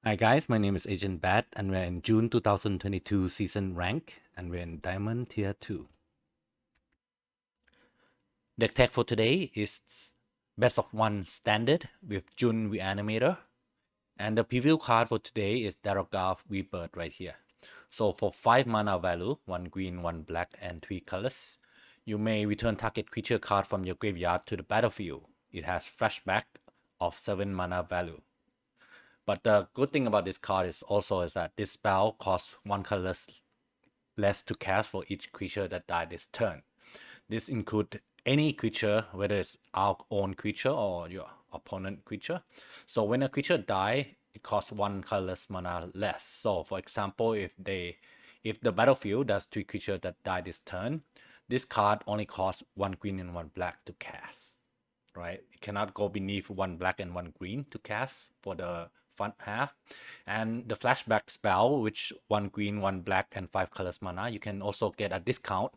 Hi guys, my name is Agentbatz and we're in June 2022 season rank and we're in Diamond Tier 2. Deck tag for today is Best of 1 Standard with June Reanimator, and the preview card for today is Darogaf Rebirth right here. So for 5 mana value, 1 green, 1 black and 3 colors, you may return target creature card from your graveyard to the battlefield. It has flashback of 7 mana value. But the good thing about this card is that this spell costs 1 color less to cast for each creature that died this turn. This includes any creature, whether it's our own creature or your opponent creature. So when a creature die, it costs 1 colorless mana less. So for example, if the battlefield does 3 creatures that die this turn, this card only costs 1 green and 1 black to cast. Right? It cannot go beneath 1 black and 1 green to cast for the front half. And the flashback spell, which 1 green, 1 black, and 5 colors mana, you can also get a discount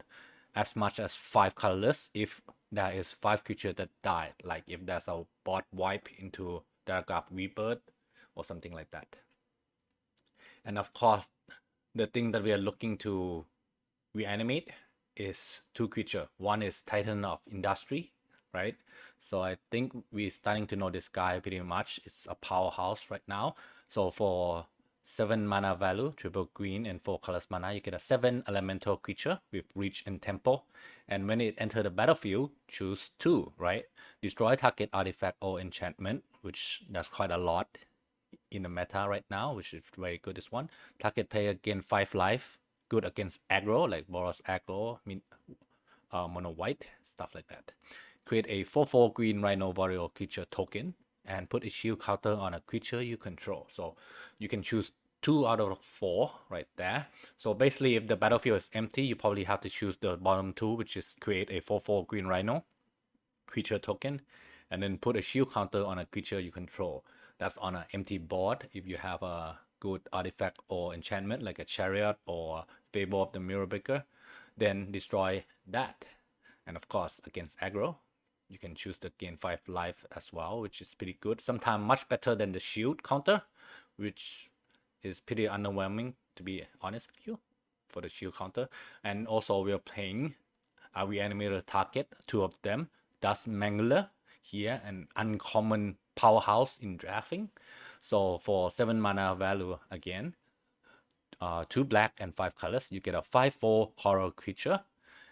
as much as 5 colorless if there is 5 creatures that died, like if there's a bot wipe into Daragaf Rebirth or something like that. And of course, the thing that we are looking to reanimate is 2 creatures. One is Titan of Industry, right? So I think we're starting to know this guy pretty much. It's a powerhouse right now. So for 7 mana value, triple green and 4 colors mana, you get a 7 elemental creature with reach and tempo. And when it enters the battlefield, choose 2, right? Destroy target artifact or enchantment, which that's quite a lot in the meta right now, which is very good. This one, target player gain 5 life, good against aggro like Boros aggro, mono white, stuff like that. Create a 4/4 green Rhino Warrior creature token and put a shield counter on a creature you control. So you can choose 2 out of 4 right there. So basically, if the battlefield is empty, you probably have to choose the bottom 2, which is create a 4/4 green Rhino creature token and then put a shield counter on a creature you control. That's on an empty board. If you have a good artifact or enchantment like a chariot or Fable of the Mirrorbreaker, then destroy that. And of course, against aggro, you can choose the gain 5 life as well, which is pretty good. Sometimes much better than the shield counter, which is pretty underwhelming, to be honest with you, for the shield counter. And also we're playing a reanimator target, 2 of them. Dust Mangler here, an uncommon powerhouse in drafting. So for 7 mana value again, 2 black and 5 colors, you get a 5/4 horror creature.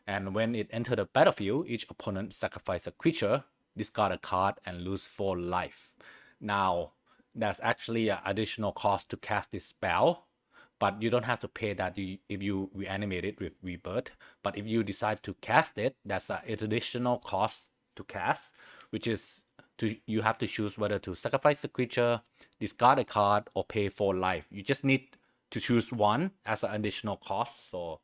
And when it enters the battlefield, each opponent sacrifices a creature, discard a card, and lose 4 life. Now, that's actually an additional cost to cast this spell, but you don't have to pay that if you reanimate it with Rebirth. But if you decide to cast it, that's an additional cost to cast, which is you have to choose whether to sacrifice the creature, discard a card, or pay 4 life. You just need to choose one as an additional cost. So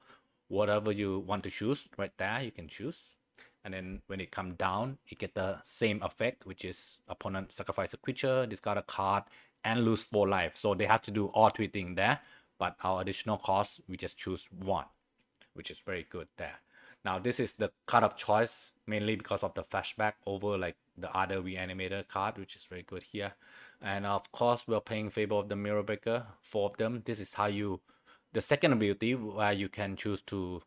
whatever you want to choose right there, you can choose. And then when it comes down, it get the same effect, which is opponent sacrifice a creature, discard a card, and lose 4 life. So they have to do all 3 things there, but our additional cost, we just choose 1, which is very good there. Now this is the card of choice, mainly because of the flashback over like the other reanimator card, which is very good here. And of course, we're playing Fable of the Mirrorbreaker, 4 of them. This is how you, the second ability where you can choose to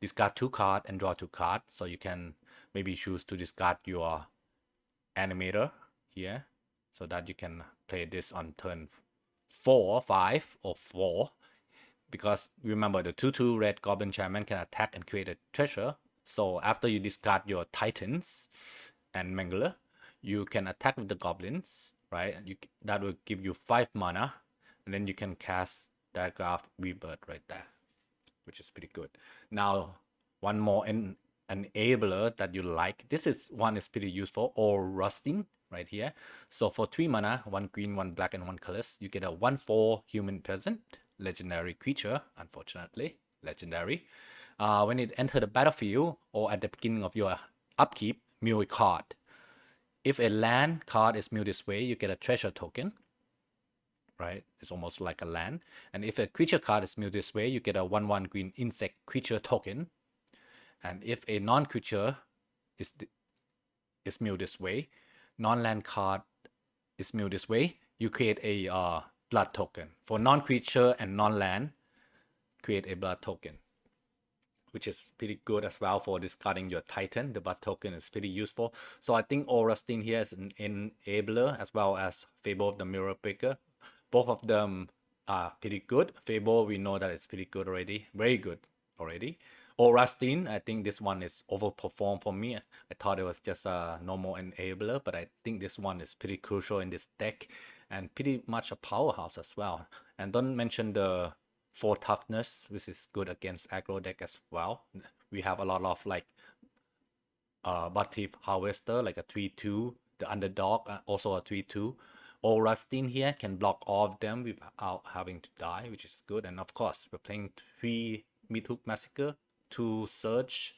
discard 2 cards and draw 2 cards. So you can maybe choose to discard your animator here so that you can play this on turn 4, 5, or 4. Because remember, the 2/2 red goblin shaman can attack and create a treasure. So after you discard your titans and mangler, you can attack with the goblins, right? That will give you 5 mana, and then you can cast Diagraph Rebirth right there, which is pretty good. Now, one more enabler that you like. This one is pretty useful, or rusting right here. So for 3 mana, 1 green, 1 black, and 1 colors, you get a 1/4 human peasant, legendary creature, unfortunately, legendary. When it enters the battlefield or at the beginning of your upkeep, mill a card. If a land card is milled this way, you get a treasure token, right? It's almost like a land. And if a creature card is milled this way, you get a 1/1 green insect creature token. And if a non-creature is milled this way, non-land card is milled this way, you create a blood token. For non-creature and non-land, create a blood token, which is pretty good as well for discarding your Titan. The blood token is pretty useful. So I think Aurastine here is an enabler as well as Fable of the Mirror Breaker. Both of them are pretty good. Fable, we know that it's pretty good already. Very good already. Aurastine, I think this one is overperformed for me. I thought it was just a normal enabler, but I think this one is pretty crucial in this deck and pretty much a powerhouse as well. And don't mention the 4 toughness, which is good against aggro deck as well. We have a lot of like Batif Harvester, like a 3-2, the underdog, also a 3-2. Aurastine here can block all of them without having to die, which is good. And of course, we're playing 3 Midhook Massacre, 2 Surge,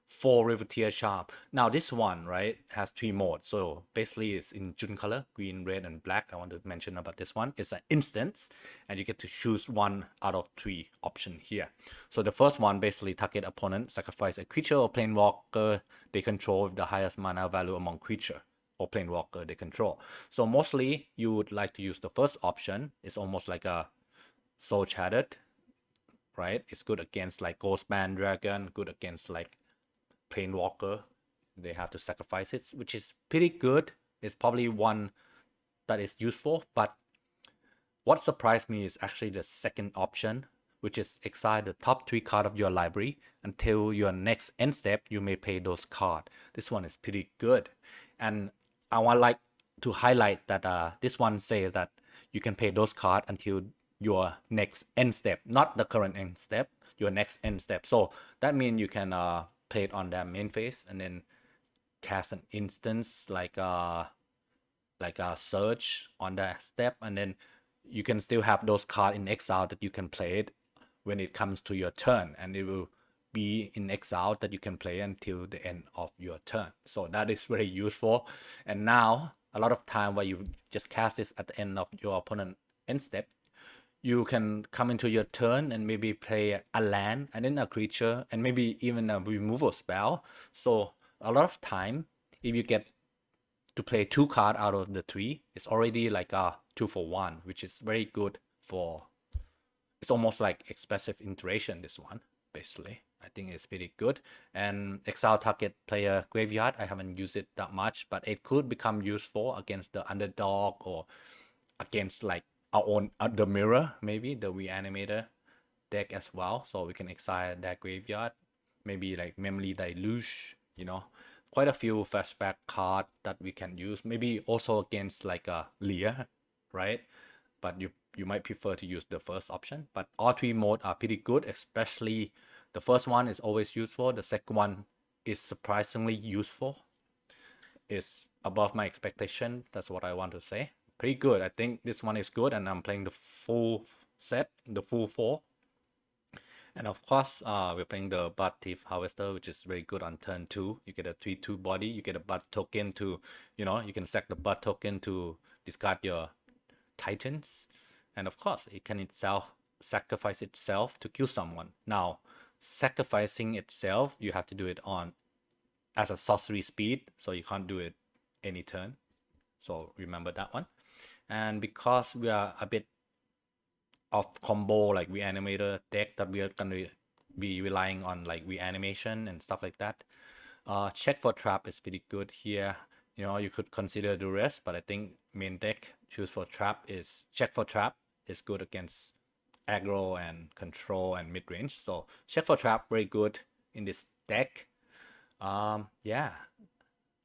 4 Riveteer Sharp. Now this one, right, has 3 modes. So basically it's in June color, green, red, and black. I want to mention about this one. It's an instance, and you get to choose 1 out of 3 option here. So the first one, basically target opponent, sacrifice a creature or planeswalker they control with the highest mana value among creature or planeswalker they control. So mostly you would like to use the first option. It's almost like a Soul Shattered, right? It's good against like Ghostman Dragon, good against like Planeswalker. They have to sacrifice it, which is pretty good. It's probably one that is useful, but what surprised me is actually the second option, which is exile the top 3 cards of your library. Until your next end step, you may play those cards. This one is pretty good. And I want like to highlight that this one says that you can play those cards until your next end step, not the current end step, your next end step. So that means you can play it on their main phase and then cast an instance like a Surge on that step, and then you can still have those cards in exile that you can play it when it comes to your turn, and it will be in exile that you can play until the end of your turn. So that is very useful. And now a lot of time where you just cast this at the end of your opponent end step, you can come into your turn and maybe play a land and then a creature and maybe even a removal spell. So a lot of time, if you get to play 2 cards out of the 3, it's already like a 2 for 1, which is very good for, it's almost like expressive iteration, this one, basically. I think it's pretty good. And exile target player graveyard, I haven't used it that much, but it could become useful against the underdog or against like our own the mirror, maybe the Reanimator deck as well. So we can exile that graveyard, maybe like Memory Deluge, you know, quite a few flashback cards that we can use. Maybe also against like a Lear, right? But you might prefer to use the first option. But all 3 modes are pretty good, especially the first one is always useful. The second one is surprisingly useful. It's above my expectation. That's what I want to say. Pretty good. I think this one is good, and I'm playing the full set, the full 4. And of course, we're playing the Blood Thief Harvester, which is very good on turn 2. You get a 3-2 body, you get a blood token to, you know, you can sack the blood token to discard your Titans. And of course, it can itself sacrifice itself to kill someone. Now, sacrificing itself, you have to do it on as a sorcery speed, so you can't do it any turn. So remember that one. And because we are a bit of combo like Reanimator deck that we are going to be relying on like reanimation and stuff like that, check for trap is pretty good here. You know, you could consider the rest, but I think main deck choose for trap is check for trap is good against aggro and control and mid range. So check for trap very good in this deck. Yeah.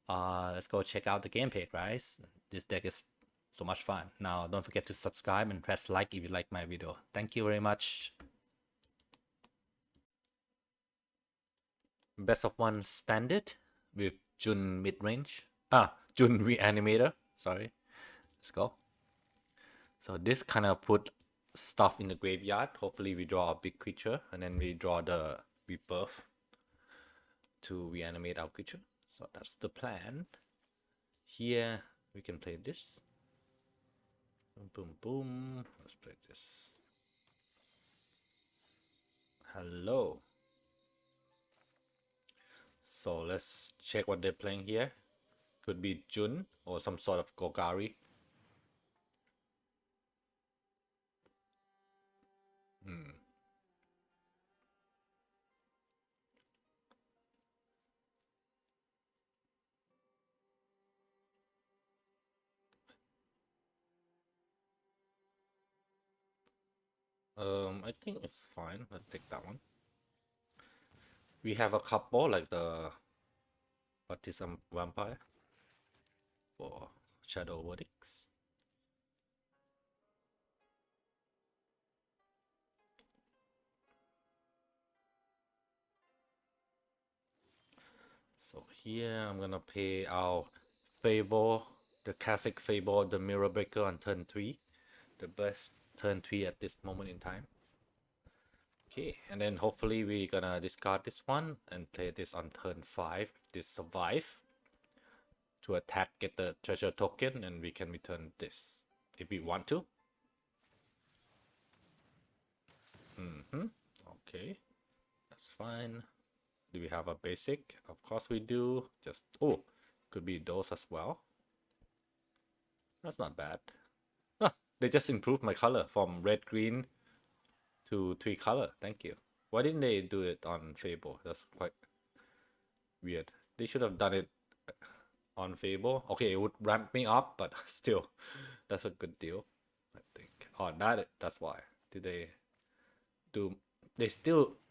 Let's go check out the gameplay, guys. This deck is so much fun. Now, don't forget to subscribe and press like if you like my video. Thank you very much. Best of 1 standard with Jun mid-range. Jun Reanimator. Sorry. Let's go. So this kind of put stuff in the graveyard. Hopefully we draw a big creature and then we draw the rebirth to reanimate our creature. So that's the plan. Here we can play this. Boom, boom, boom. Let's play this. Hello. So let's check what they're playing here. Could be Jun or some sort of Golgari. I think it's fine. Let's take that one. We have a couple like the Baptism Vampire for Shadow Verdicts. So here I'm gonna play our Fable, the classic Fable, the Mirror Breaker on turn 3. The best turn 3 at this moment in time. Okay, and then hopefully we're gonna discard this one and play this on turn 5. This survive to attack, get the treasure token, and we can return this if we want to. Okay, that's fine. Do we have a basic? Of course we do. Just, oh, could be those as well. That's not bad. Huh, they just improved my color from red green to 3 color. Thank you. Why didn't they do it on Fable? That's quite weird. They should have done it on Fable. Okay, it would ramp me up, but still, that's a good deal, I think. Oh, that's why. Did they do?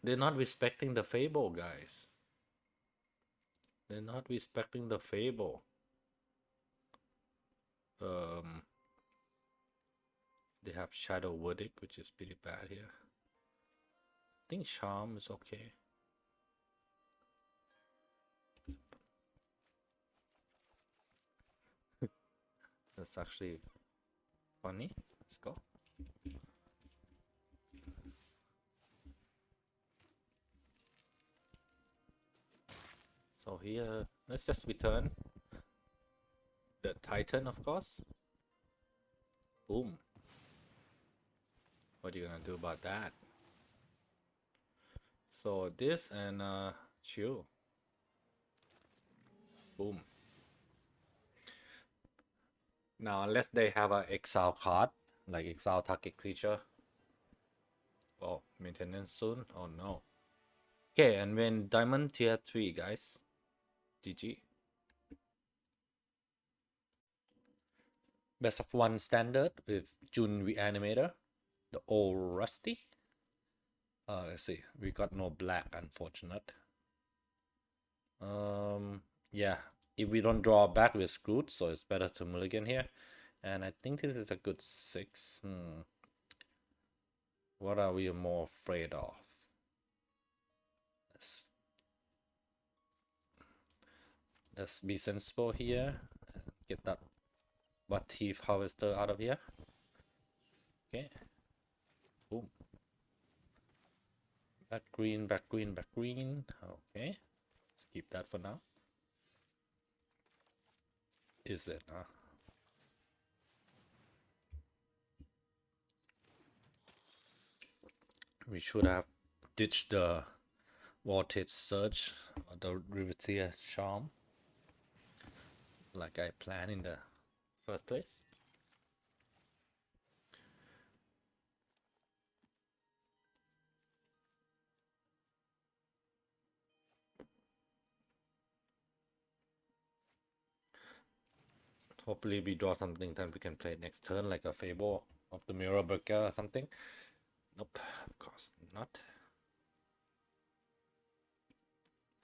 They're not respecting the Fable, guys. They're not respecting the Fable. They have Shadow Verdict, which is pretty bad here. I think Charm is okay. That's actually funny. Let's go. So here, let's just return the Titan, of course. Boom. What are you gonna do about that? So this and chill. Boom. Now unless they have a exile card, like exile target creature. Oh, maintenance soon. Oh no. Okay, and when diamond tier 3, guys. GG. Best of 1 standard with June Reanimator. The old Rusty. Let's see. We got no black, unfortunate. Yeah. If we don't draw back, we're screwed. So it's better to mulligan here. And I think this is a good 6. What are we more afraid of? Let's be sensible here. Get that Batif Harvester out of here. Okay. Boom. Back green, back green, back green. Okay. Let's keep that for now. Is it? We should have ditched the Voltage Surge or the Riveteer Charm like I planned in the first place. Hopefully we draw something that we can play next turn, like a Fable of the Mirror Breaker or something. Nope, of course not.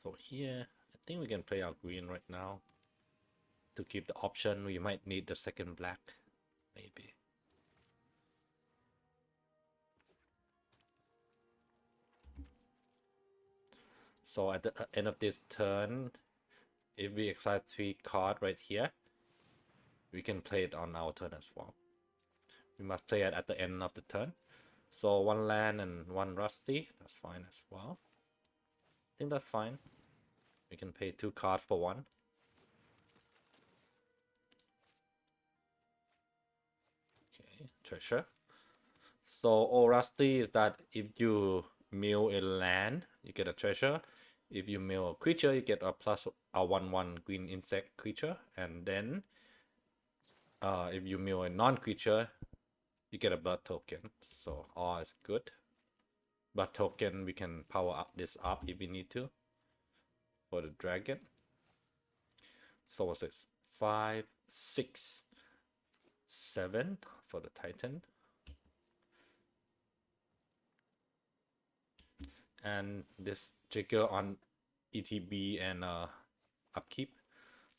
So here, I think we can play our green right now. To keep the option, we might need the second black, maybe. So at the end of this turn, if we exile 3 card right here, we can play it on our turn as well. We must play it at the end of the turn. So 1 land and 1 Rusty, that's fine as well. I think that's fine. We can pay 2 cards for 1. Okay, treasure. So all Rusty is that if you mill a land, you get a treasure. If you mill a creature, you get a plus a 1/1 green insect creature. And then if you mill a non-creature, you get a blood token. So all is good. Blood token, we can power up this up if we need to for the dragon. So what's this? 5, 6, 7 for the Titan. and this trigger on ETB and upkeep.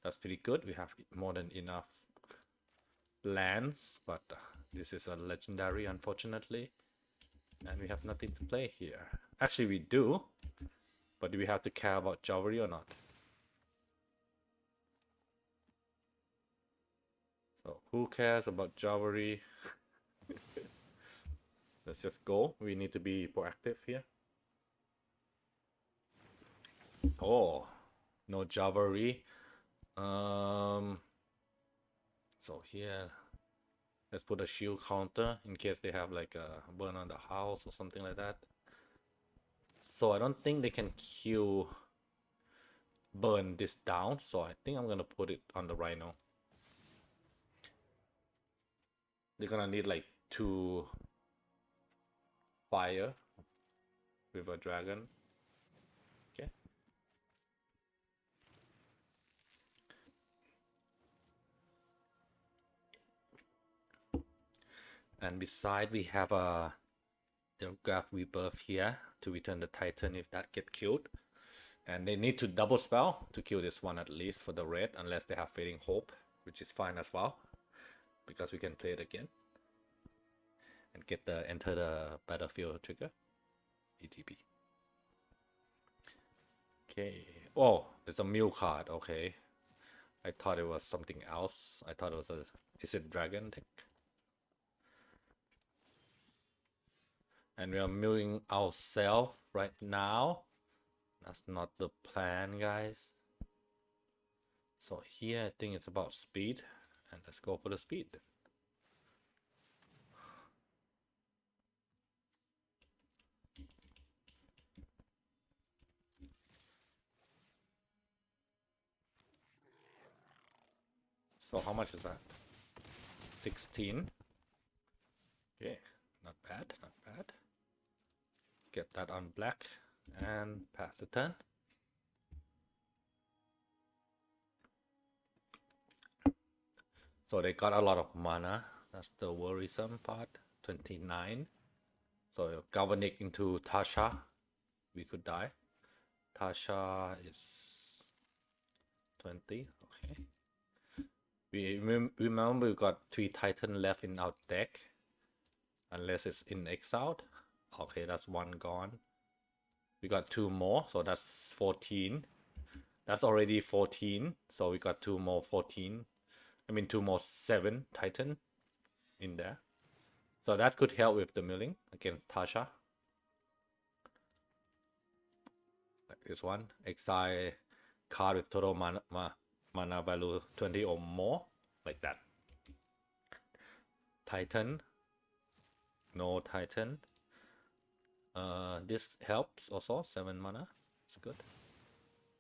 That's pretty good. We have more than enough lands, but this is a legendary, unfortunately, and we have nothing to play here. Actually, we do, but do we have to care about Jowry or not? So who cares about Jowry? Let's just go. We need to be proactive here. Oh, no Jowry. So here, let's put a shield counter in case they have like a burn on the house or something like that. So I don't think they can kill burn this down. So I think I'm gonna put it on the Rhino. They're gonna need like 2 fire with a dragon. Okay. And beside we have a Telegraph Rebirth here to return the Titan if that get killed. And they need to double spell to kill this one at least for the red, unless they have Fading Hope, which is fine as well, because we can play it again and get the enter the battlefield trigger. ETB. Okay. Oh, it's a Mew card. Okay. I thought it was something else. I thought it was a... Is it Dragon deck? And we are milling ourselves right now. That's not the plan, guys. So here I think it's about speed, and let's go for the speed. So how much is that? 16. Okay, not bad, not bad. Let's get that on black and pass the turn. So they got a lot of mana. That's the worrisome part. 29. So Galvanic into Tasha. We could die. Tasha is 20. Okay. We remember we got 3 Titan left in our deck. Unless it's in exiled. Okay, that's 1 gone. We got 2 more, so that's 14. That's already 14. So we got 2 more 14. I mean 2 more 7 Titan in there. So that could help with the milling against Tasha. Like this one. Exile card with total mana value 20 or more. Like that. Titan. No Titan. This helps also. 7 mana. It's good.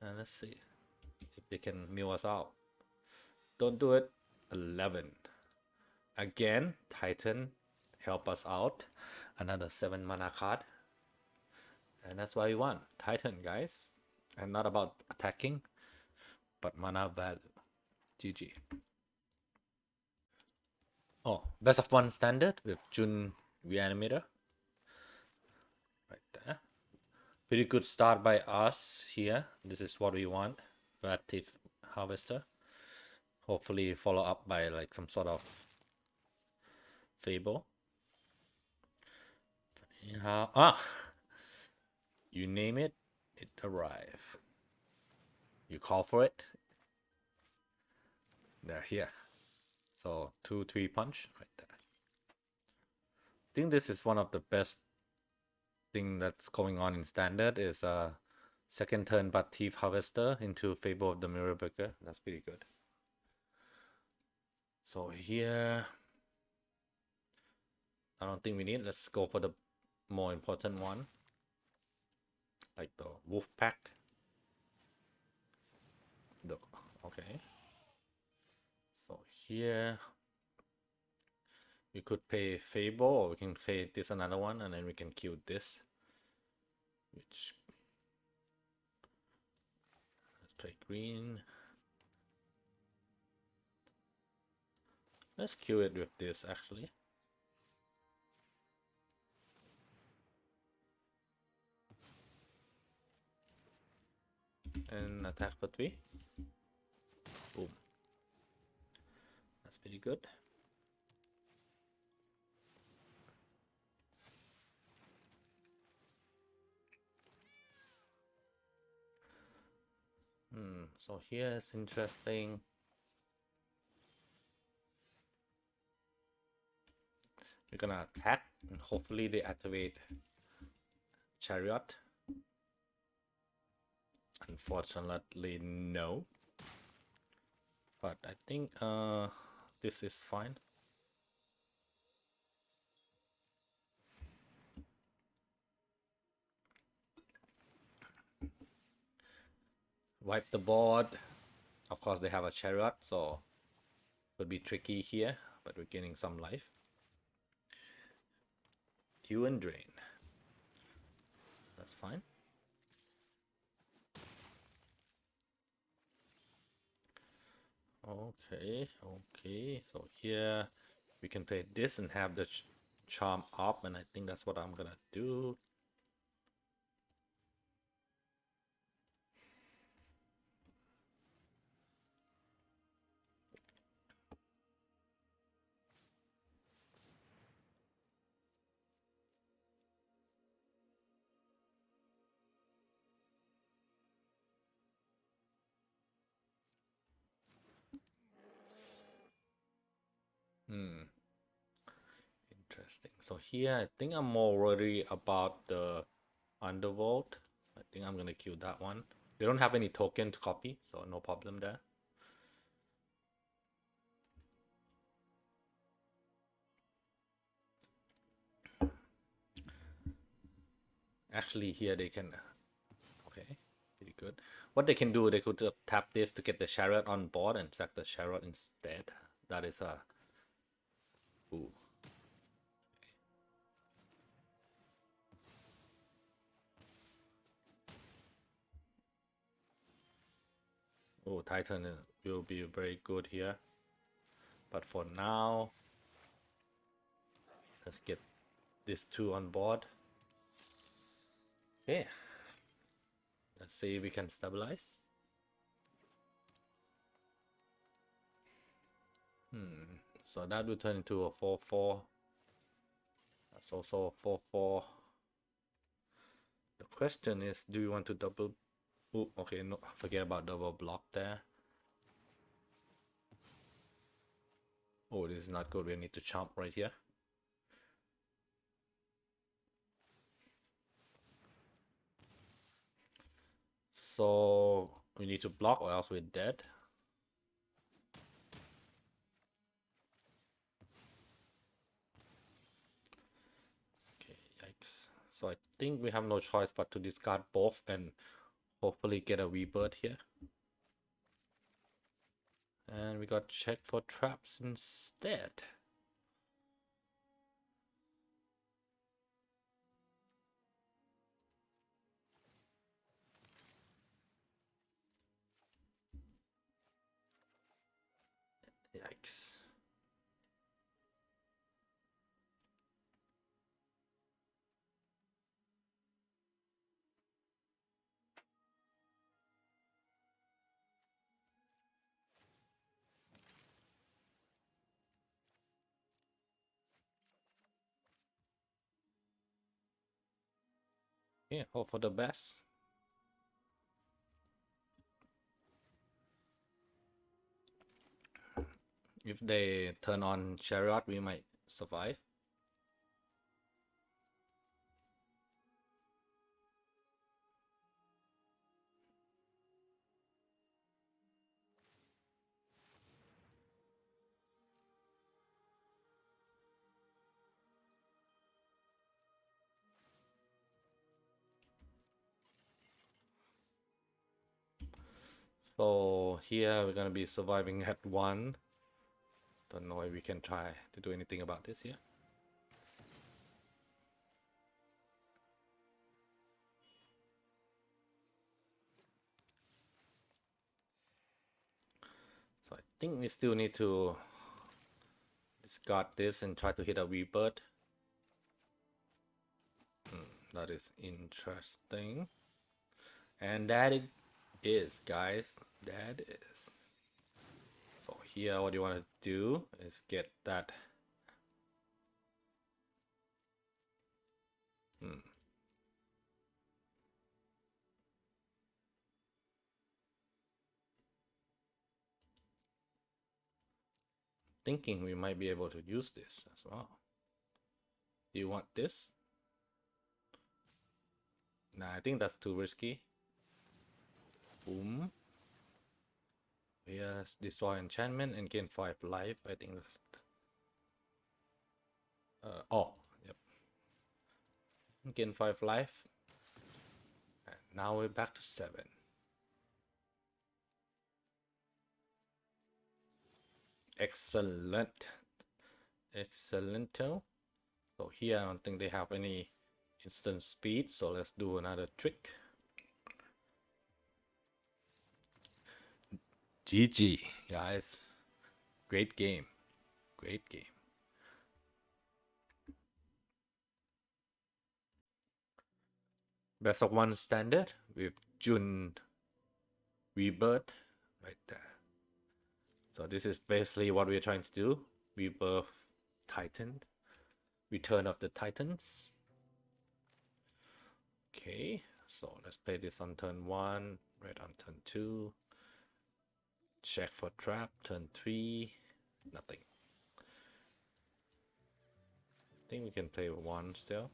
And let's see if they can mill us out. Don't do it. 11. Again, Titan help us out. Another 7 mana card. And that's why we won. Titan, guys. And not about attacking, but mana value. GG. Oh, best of 1 standard with Jun Reanimator. Right there. Pretty good start by us here. This is what we want. Reactive Harvester. Hopefully follow up by like some sort of Fable. You name it, it arrive. You call for it, they're here. So 2-3 punch right there. I think this is one of the best thing that's going on in standard is second turn Reactive Harvester into Fable of the Mirror Breaker. That's pretty good. So here, I don't think we need. Let's go for the more important one, like the Wolf Pack. Okay. So here, we could pay Fable, or we can pay this another one, and then we can kill this. Which, let's play green. Let's kill it with this actually. and attack for 3. Boom. That's pretty good. So here is interesting. We're gonna attack and hopefully they activate Chariot. Unfortunately, no. But I think this is fine. Wipe the board. Of course, they have a Chariot, so could be tricky here, but we're getting some life. Q and drain. That's fine. Okay, okay. So here we can play this and have the charm up, and I think that's what I'm gonna do. Interesting. So here I think I'm more worried about the Underworld. I think I'm gonna kill that one. They don't have any token to copy, so no problem there. Actually here they can, okay, pretty good. What they can do, they could tap this to get the Chariot on board and sack the Chariot instead. That is a ooh. Oh, Titan will be very good here. But for now, let's get these two on board. Okay. Let's see if we can stabilize. So that will turn into a 4-4. That's also a 4-4. The question is, do you want to double? Oh, okay, no, forget about double block there. Oh, this is not good. We need to chomp right here. So we need to block or else we're dead. Okay, yikes. So I think we have no choice but to discard both and hopefully get a rebirth here. And we got check for traps instead. Yikes. Yeah, hope for the best. If they turn on Chariot, we might survive. So here we're gonna be surviving at 1. Don't know if we can try to do anything about this here. So I think we still need to discard this and try to hit a rebirth. That is interesting. And that is, guys. That is. So here, what you want to do is get that. Thinking we might be able to use this as well. Do you want this? Nah, I think that's too risky. Boom. Yes, destroy enchantment and gain 5 life. I think that's. Oh, yep. Gain 5 life. And now we're back to 7. Excellent. Excellento. So here I don't think they have any instant speed, so let's do another trick. GG, guys. Great game. Great game. Best of 1 standard with June Rebirth right there. So this is basically what we're trying to do. Rebirth Titan. Return of the Titans. Okay, so let's play this on turn 1, red on turn 2. Check for trap, turn 3, nothing. I think we can play 1 still.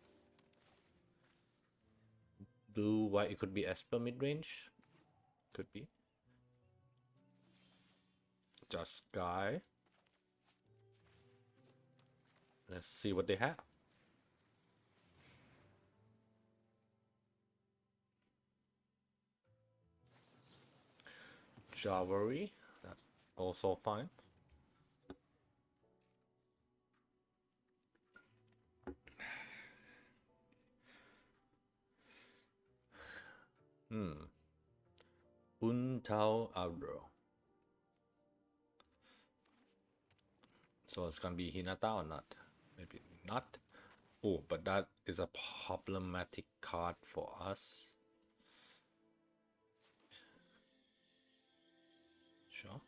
Blue, white, it could be Esper mid-range. Could be. Just Sky. Let's see what they have. Jawari, that's also fine. Untao Abro. So it's gonna be Hinata or not? Maybe not. Oh, but that is a problematic card for us. Sure.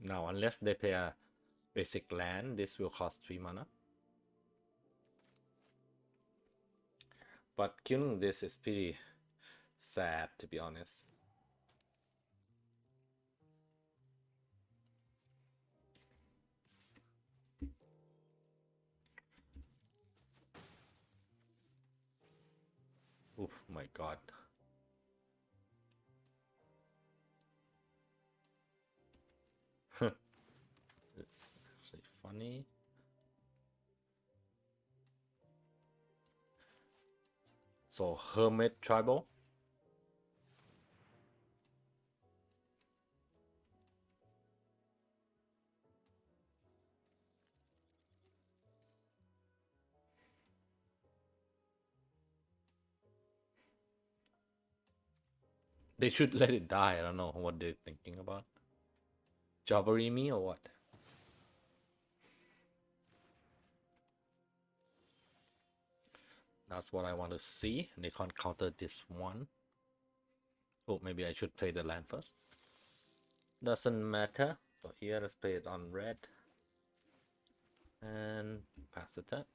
Now, unless they play a basic land, this will cost 3 mana. But killing this is pretty sad, to be honest. Oh my god. It's actually funny. So, Hermit Tribal. They should let it die. I don't know what they're thinking about. Jabari me or what? That's what I want to see. They can't counter this one. Oh, maybe I should play the land first. Doesn't matter. So here, let's play it on red. And pass the turn.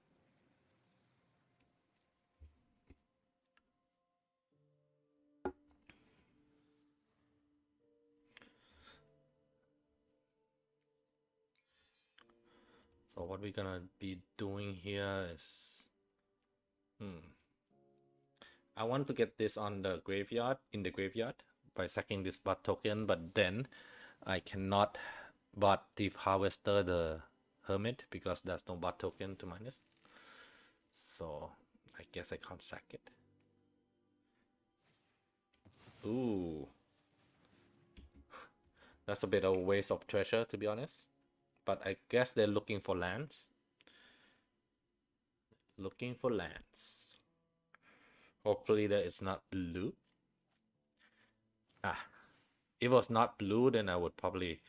So what we're gonna be doing here is... I want to get this on the graveyard, in the graveyard, by sacking this bot token, but then I cannot bot Thief Harvester the Hermit because there's no bot token to minus. So I guess I can't sack it. Ooh. That's a bit of a waste of treasure, to be honest. But I guess they're looking for lands. Looking for lands. Hopefully that it's not blue. Ah, if it was not blue, then I would probably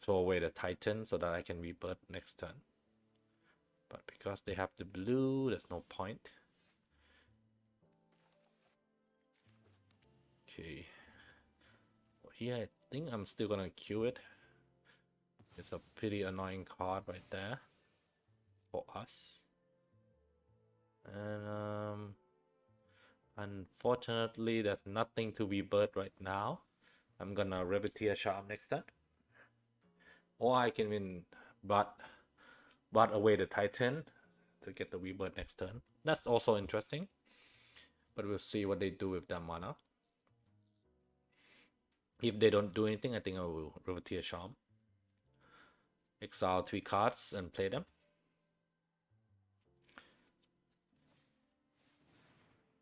throw away the Titan so that I can rebirth next turn. But because they have the blue, there's no point. Okay. Here, I think I'm still gonna queue it. It's a pretty annoying card right there for us. And unfortunately, there's nothing to be birthed right now. I'm gonna Repeteer Charm next turn. Or I can win but away the Titan to get the rebirth next turn. That's also interesting. But we'll see what they do with that mana. If they don't do anything, I think I will Repeteer Charm. Exile 3 cards and play them.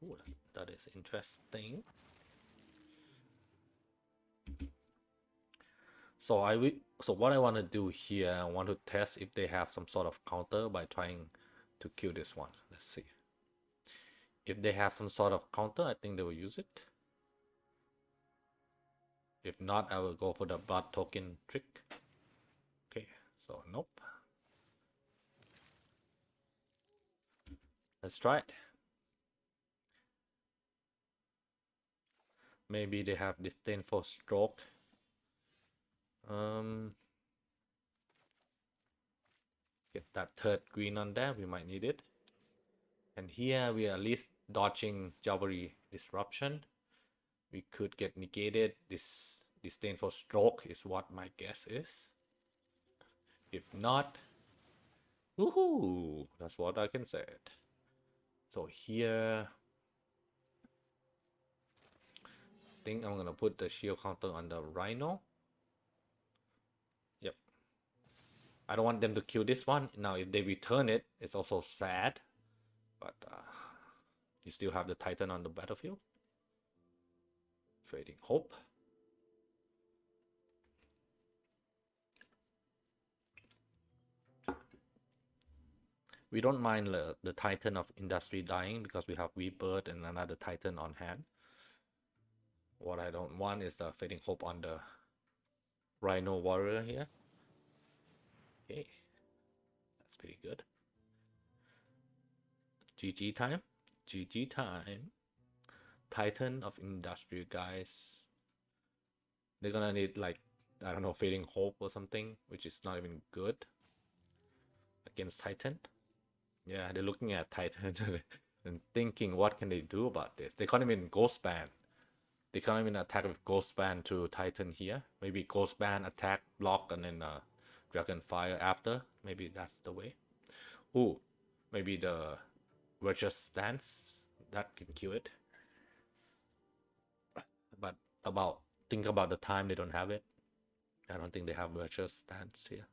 Ooh, that is interesting. So what I want to do here, I want to test if they have some sort of counter by trying to kill this one. Let's see. If they have some sort of counter, I think they will use it. If not, I will go for the blood token trick. Okay, so nope. Let's try it. Maybe they have disdainful stroke. Get that third green on there, we might need it. And here we are at least dodging Jawbari Disruption. We could get negated. This disdainful stroke is what my guess is. If not, woohoo! That's what I can say. So here, I think I'm gonna put the shield counter on the Rhino. Yep. I don't want them to kill this one. Now, if they return it, it's also sad. But you still have the Titan on the battlefield. Fading Hope. We don't mind the Titan of Industry dying because we have Rebirth and another Titan on hand. What I don't want is the Fading Hope on the Rhino Warrior here. Okay, that's pretty good. GG time. GG time. Titan of Industry, guys. They're gonna need, like, I don't know, Fading Hope or something, which is not even good against Titan. Yeah, they're looking at Titan and thinking, what can they do about this? They can't even Ghost Ban. They can't even attack with Ghost Ban to Titan here. Maybe Ghost Ban, attack, block, and then Dragon Fire after. Maybe that's the way. Ooh, maybe the Virtuous Stance. That can kill it. But think about the time they don't have it. I don't think they have Virtuous Stance here.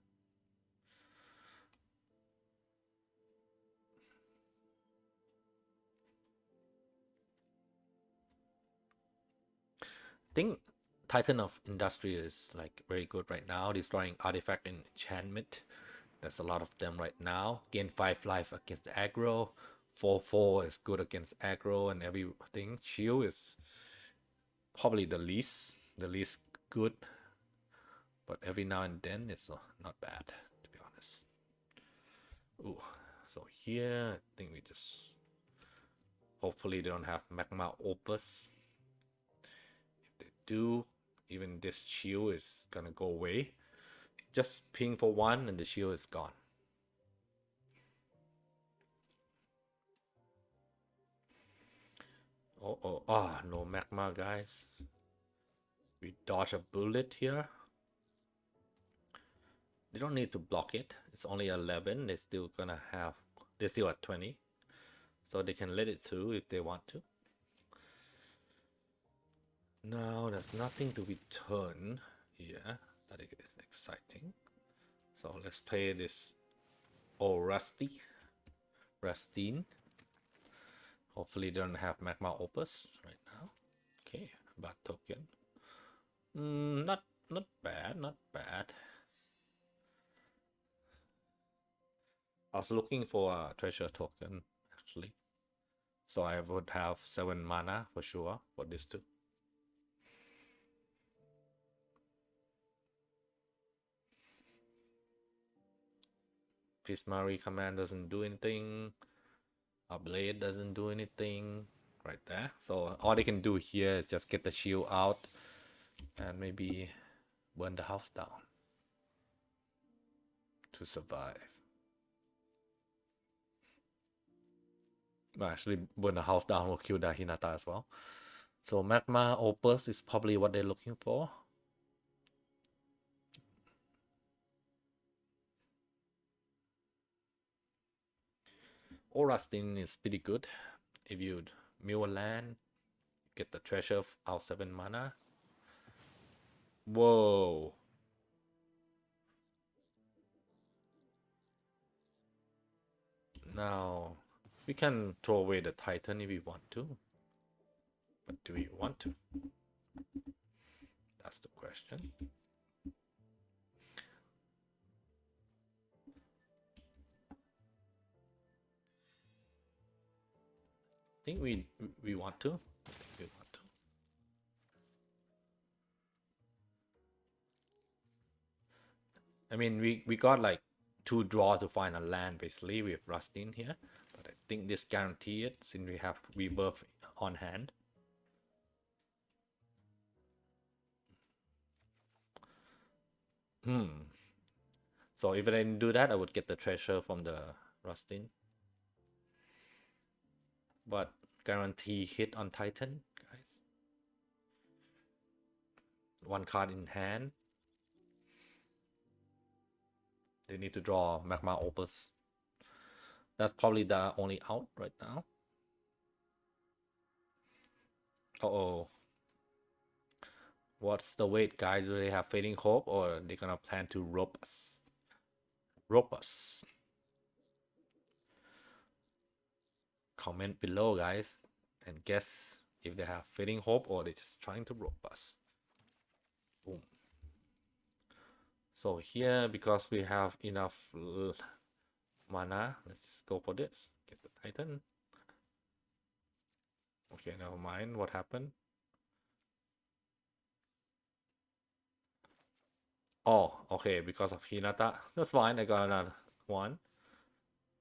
I think Titan of Industry is like very good right now, destroying artifact and enchantment. There's a lot of them right now. Gain 5 life against the aggro. 4/4 is good against aggro and everything. Shield is probably the least good, but every now and then it's not bad, to be honest. Ooh, so here I think we just hopefully they don't have Magma Opus. If they do, even this shield is gonna go away. Just ping for 1 and the shield is gone. No Magma, guys. We dodge a bullet here. They don't need to block it. It's only 11. They're still at 20. So they can let it through if they want to. Now there's nothing to return here. That is exciting. So let's play this Rustine. Hopefully they don't have Magma Opus right now. Okay, bad token. Not bad. I was looking for a treasure token actually. So I would have 7 mana for sure for this too. Prismari command doesn't do anything. A blade doesn't do anything. right there. So all they can do here is just get the shield out and maybe burn the house down to survive. Well, actually, burn the house down will kill the Hinata as well. So Magma Opus is probably what they're looking for. Orastin is pretty good. If you mill a land, get the treasure out 7 mana. Whoa. Now, we can throw away the Titan if we want to. But do we want to? That's the question. I think we want to. We want to. I mean, we got like 2 draw to find a land basically with Rustin here. But I think this guarantee it since we have Rebirth on hand. So if I didn't do that, I would get the treasure from the Rustin. But guarantee hit on Titan, guys. 1 card in hand. They need to draw Magma Opus. That's probably the only out right now. Uh-oh. What's the wait, guys? Do they have Fading Hope or are they gonna plan to rope us? Rope us. Comment below, guys, and guess if they have Fading Hope or they're just trying to rope us. Boom. So here, because we have enough mana, let's go for this. Get the Titan. Okay, never mind what happened. Oh, okay, because of Hinata. That's fine, I got another one.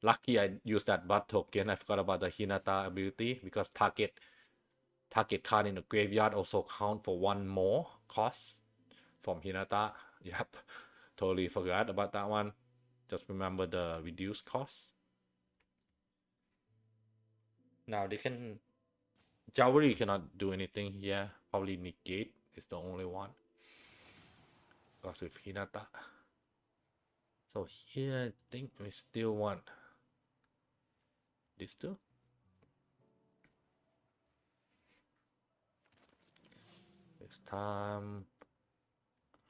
Lucky I used that butt token. I forgot about the Hinata ability because target card in the graveyard also count for 1 more cost from Hinata. Yep, totally forgot about that one. Just remember the reduced cost. Now they can... Jawari cannot do anything here. Probably negate is the only one. Because with Hinata. So here I think we still want these two. This time,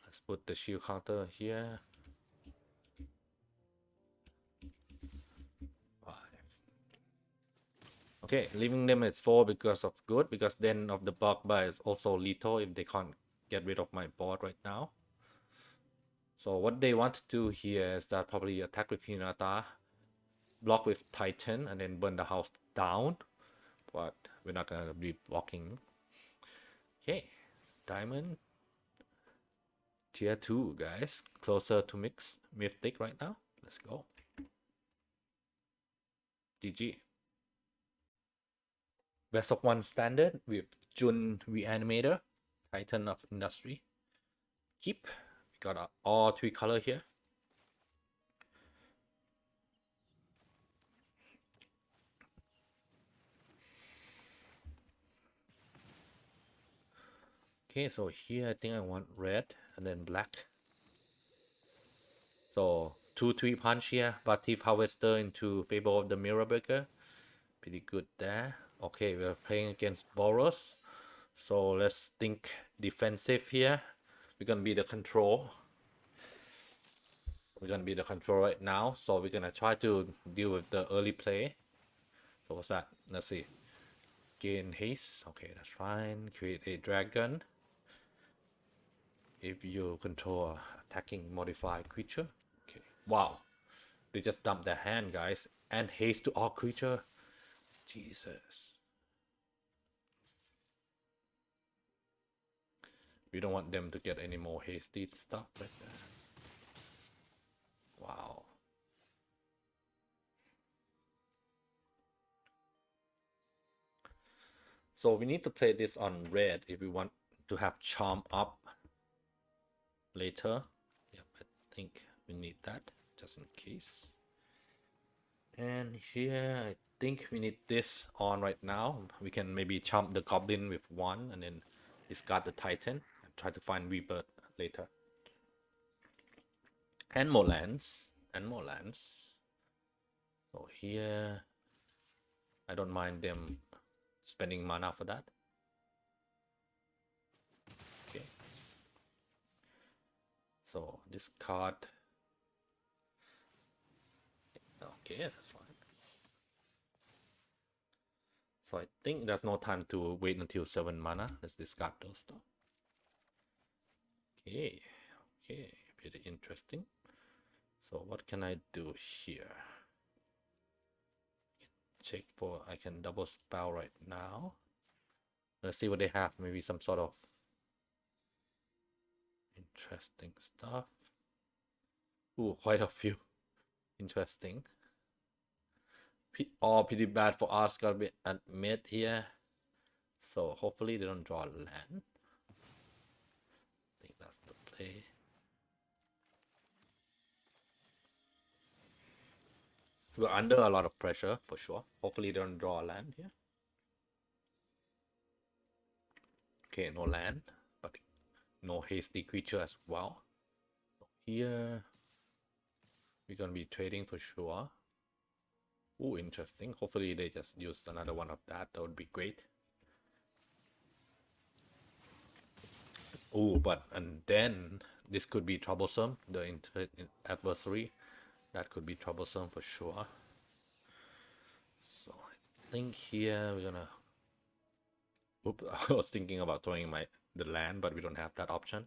let's put the shield counter here. 5. Okay, leaving them at 4 because of good, because then of the block by is also lethal if they can't get rid of my board right now. So what they want to do here is that probably attack with Hinata, block with Titan, and then burn the house down. But we're not gonna be blocking. Okay, Diamond. Tier 2, guys. Closer to Mythic right now. Let's go. GG. Best of 1 standard with Jun Reanimator, Titan of Industry. Keep. We got all 3 color here. Okay, so here I think I want red and then black. So 2-3 punch here, Batif Harvester into Fable of the Mirror Breaker. Pretty good there. Okay, we're playing against Boros. So let's think defensive here. We're gonna be the control. We're gonna be the control right now. So we're gonna try to deal with the early play. So what's that? Let's see. Gain haste. Okay, that's fine. Create a dragon. If you control attacking modified creature. Okay. Wow. They just dumped their hand, guys. And haste to all creature. Jesus. We don't want them to get any more hasty stuff like that. Wow. So we need to play this on red if we want to have charm up later. Yep, I think we need that just in case. And here I think we need this on right now. We can maybe chump the goblin with one and then discard the titan and try to find rebirth later. And more lands. And more lands. So here I don't mind them spending mana for that. Okay. So this card. Okay, that's fine. So I think there's no time to wait until 7 mana. Let's discard those stuff. Okay, okay, pretty interesting. So what can I do here? Check for, I can double spell right now. Let's see what they have. Maybe some sort of interesting stuff. Ooh, quite a few. Interesting. All pretty bad for us, gotta be admit here. So hopefully they don't draw land. I think that's the play. We're under a lot of pressure for sure. Hopefully they don't draw a land here. Okay, no land, but no hasty creature as well. So here we're gonna be trading for sure. Ooh, interesting. Hopefully they just use another one of that. That would be great. Ooh, but and then this could be troublesome. The adversary, that could be troublesome for sure. So I think here we're gonna. Oops, I was thinking about throwing the land, but we don't have that option.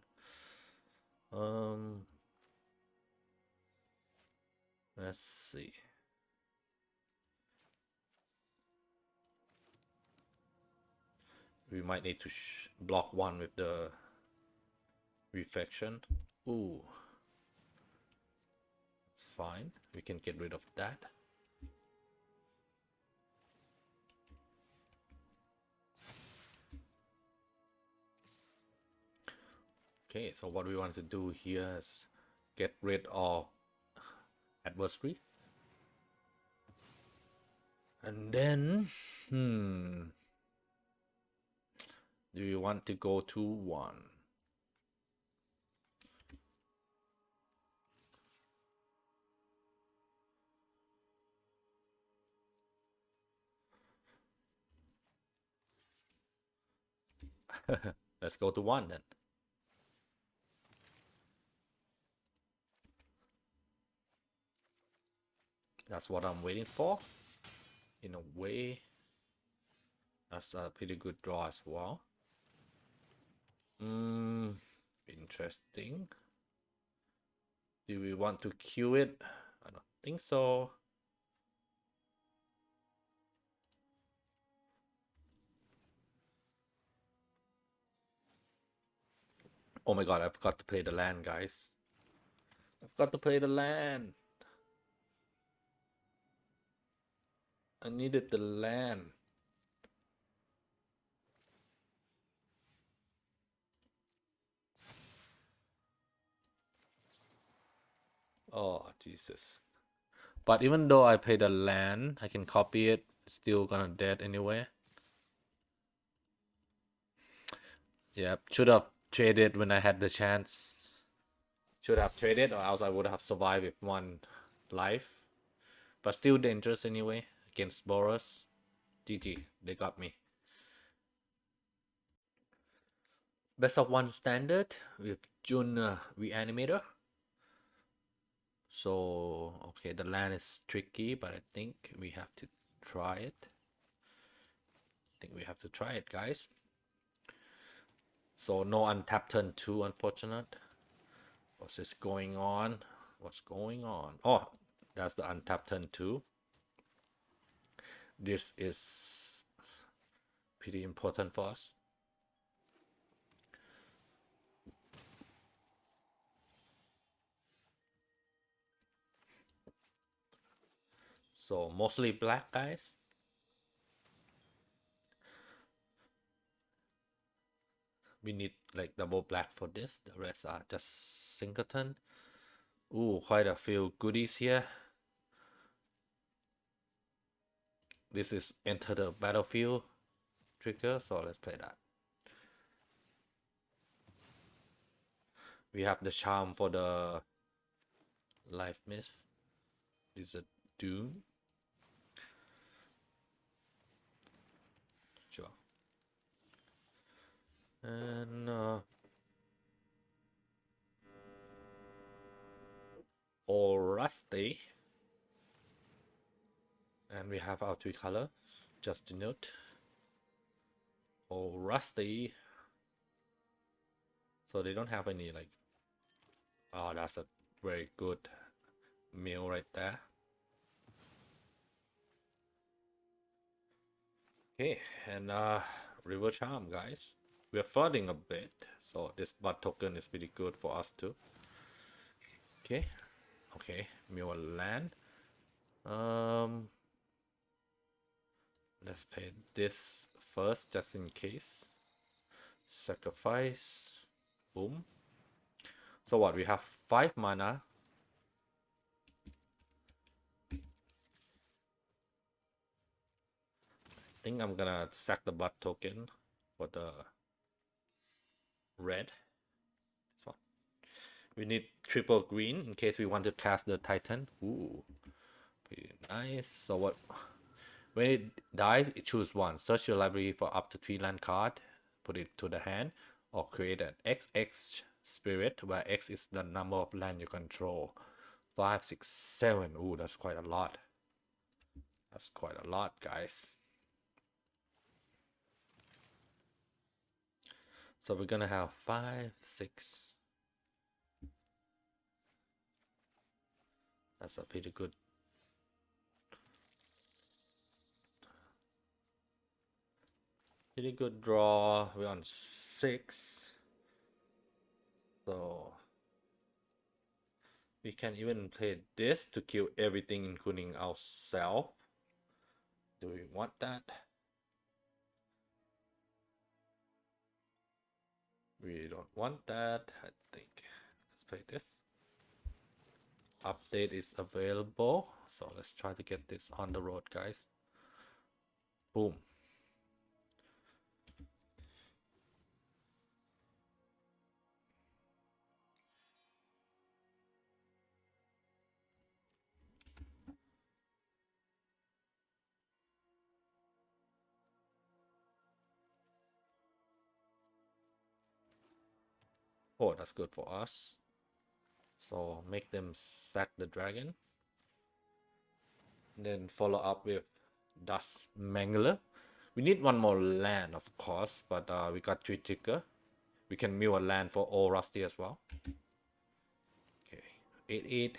Let's see. We might need to block one with the reflection. Ooh, it's fine. We can get rid of that. Okay, so what we want to do here is get rid of adversary. And then, do you want to go to 1? Let's go to 1 then. That's what I'm waiting for. In a way, that's a pretty good draw as well. Interesting. Do we want to queue it? I don't think so. Oh my god, I forgot to play the land, guys. I forgot to play the land. I needed the land. Oh, Jesus. But even though I pay the land, I can copy it. It's still gonna dead anyway. Yeah, should have traded when I had the chance. Should have traded, or else I would have survived with 1 life. But still dangerous anyway against Boros. GG, they got me. Best of 1 standard with June Reanimator. So, okay, the land is tricky, but I think we have to try it. Guys. So, no untapped turn 2, unfortunate. What's this going on? What's going on? Oh, that's the untapped turn 2. This is pretty important for us. So, mostly black, guys. We need like double black for this. The rest are just singleton. Ooh, quite a few goodies here. This is enter the battlefield trigger, so let's play that. We have the charm for the life myth. This is a doom. Sure. And all rusty. And we have our 3 color, just to note. All rusty. So they don't have any like, oh, that's a very good meal right there. Okay, and river charm, guys. We are flooding a bit, so this bot token is pretty good for us too. Okay, okay, mill land. Let's play this first, just in case. Sacrifice. Boom. So what? We have 5 mana. I think I'm gonna sack the bot token for the red. This one. We need triple green in case we want to cast the Titan. Ooh, pretty nice. So what? When it dies, it choose one. Search your library for up to 3 land card. Put it to the hand, or create an XX spirit, where X is the number of land you control. 5, 6, 7. Ooh, that's quite a lot. That's quite a lot, guys. So we're gonna have 5, 6. That's a pretty good. Pretty good draw. We're on 6. So we can even play this to kill everything, including ourselves. Do we want that? We don't want that, I think. Let's play this. Update is available, so let's try to get this on the road, guys. Boom. Oh, that's good for us. So make them sack the dragon. Then follow up with Dust Mangler. We need one more land, of course, but we got 3 trigger. We can mill a land for all rusty as well. Okay, 8/8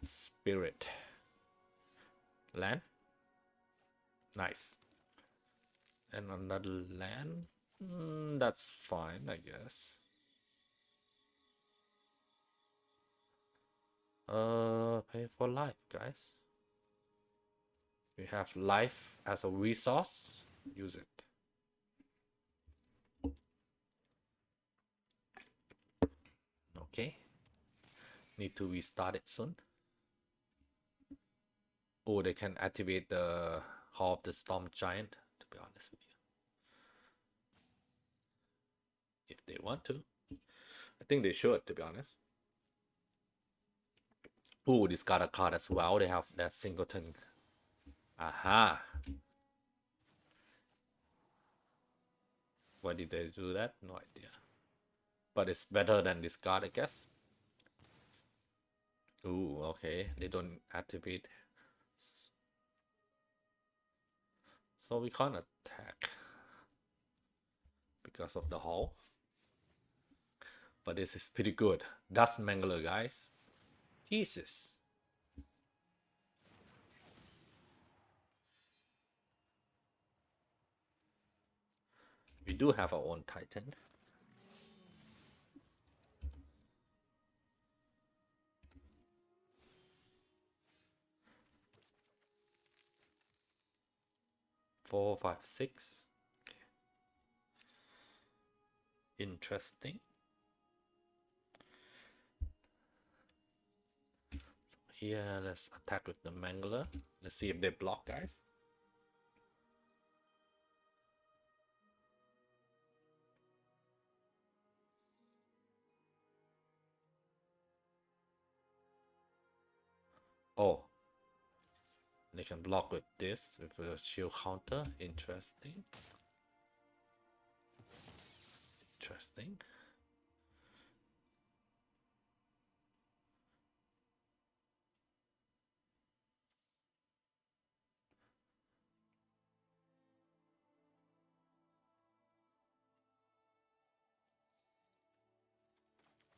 spirit land. Nice. And another land. That's fine, I guess. Pay for life, guys. We have life as a resource. Use it. Okay. Need to restart it soon. Oh, they can activate the Hall of the Storm Giant, to be honest with you. If they want to. I think they should, to be honest. Oh, discard a card as well. They have that singleton. Aha. Why did they do that? No idea. But it's better than discard, I guess. Ooh, okay. They don't activate. So we can't attack because of the hull. But this is pretty good. Dust Mangler, guys. Jesus. We do have our own Titan. Four, 5, 6. Okay. Interesting. Here, let's attack with the Mangler. Let's see if they block, guys. Oh, they can block with this, with a shield counter. Interesting. Interesting.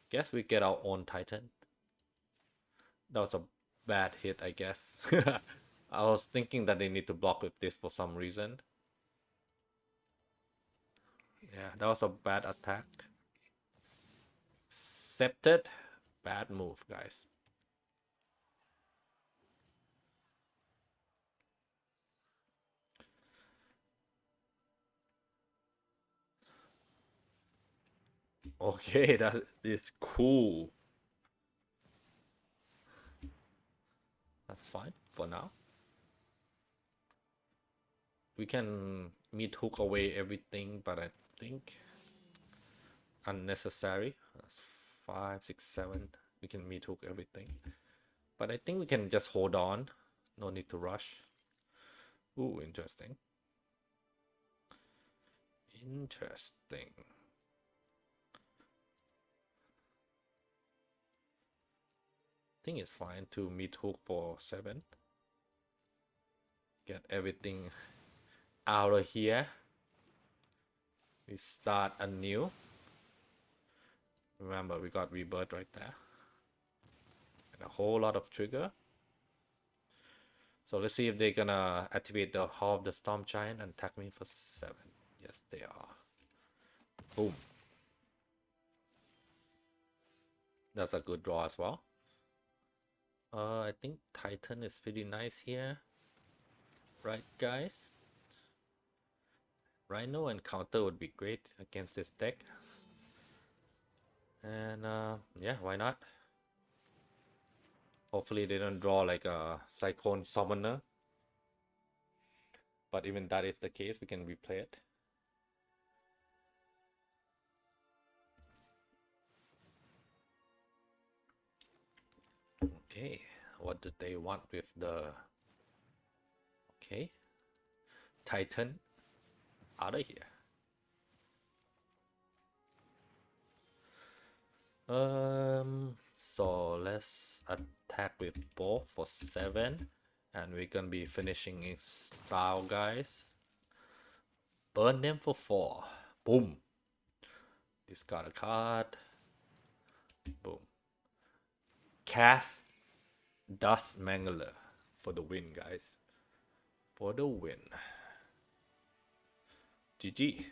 Guess we get our own Titan. That was a bad hit, I guess. I was thinking that they need to block with this for some reason. Yeah, that was a bad attack. Accepted. Bad move, guys. Okay, that is cool. That's fine for now. We can meat hook away everything, but I think unnecessary. That's 5, 6, 7. We can meat hook everything, but I think we can just hold on. No need to rush. Ooh, interesting. Interesting. I think it's fine to meat hook for 7. Get everything out of here. We start anew. Remember, we got rebirth right there. And a whole lot of trigger. So let's see if they're gonna activate the Hall of the Storm Giant and attack me for 7. Yes, they are. Boom. That's a good draw as well. I think Titan is pretty nice here. Right, guys? Rhino and counter would be great against this deck. And yeah, why not? Hopefully they don't draw like a Cyclone Summoner. But even that is the case, we can replay it. Okay, what did they want with the... Okay. Titan out of here. So let's attack with both for 7, and we're gonna be finishing in style, guys. Burn them for 4. Boom. Discard a card. Boom. Cast Dust Mangler for the win, guys. For the win. GG.